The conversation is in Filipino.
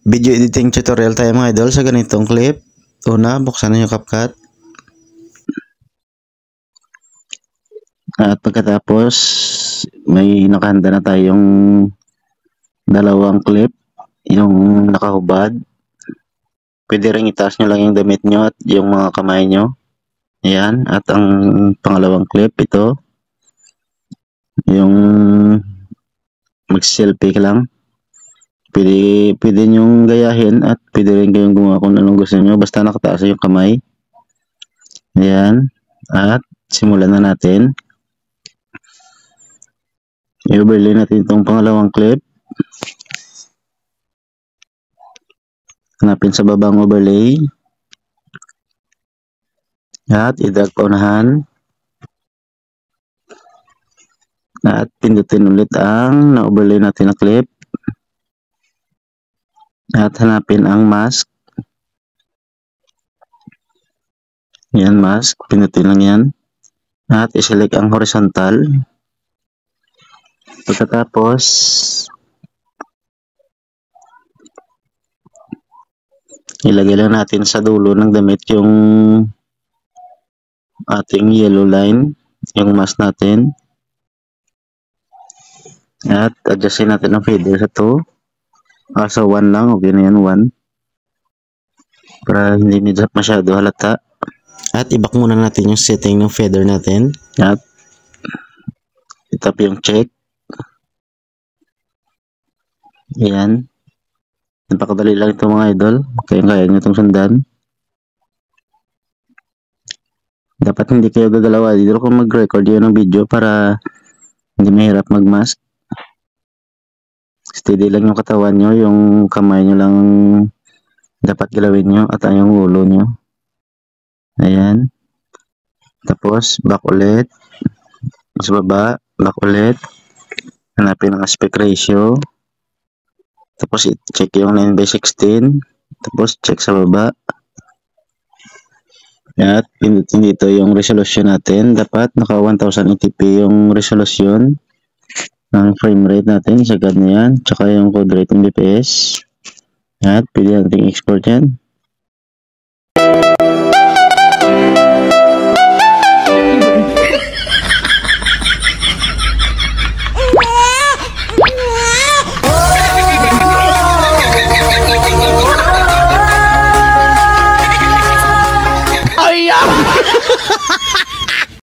Video editing tutorial tayo mga idol sa ganitong clip. Una, buksan na yung CapCut. At pagkatapos, may nakahanda na tayong dalawang clip. Yung nakahubad. Pwede rin itaas nyo lang yung damit nyo at yung mga kamay nyo. Ayan. At ang pangalawang clip, ito. Yung mag-selfie lang. Pwede nyong gayahin at pwede rin kayong gumawa kung anong gusto nyo. Basta nakataas yung kamay. Ayan. At simulan na natin. I-overlay natin itong pangalawang clip. Hanapin sa babang overlay. At i-drag paunahan. At pindutin ulit ang na-overlay natin na clip. At hanapin ang mask. Yan, mask. Pindutin lang yan. At iselect ang horizontal. Pagkatapos, ilagay lang natin sa dulo ng damit yung ating yellow line, yung mask natin. At adjustin natin ang fader sa 2. So 1 lang, okay na yan, 1. Para hindi masyado halata. At i-back muna natin yung setting ng feather natin. At itap yung check. Ayan. Napakadali lang ito mga idol. Kaya nyo itong sundan. Dapat hindi kayo gagalaw dito kung mag-record yun ng video para hindi mahirap mag-mask. Steady lang yung katawan nyo. Yung kamay nyo lang dapat galawin nyo at yung ulo nyo. Ayan. Tapos, back ulit. Sa baba, back ulit. Hanapin ang aspect ratio. Tapos, i-check yung 9:16. Tapos, check sa baba. At, pindutin dito yung resolution natin. Dapat, naka 1080p yung resolution ng frame rate natin. Sagad na yan. Tsaka yung code rate ng bps. At, pwede natin export yan.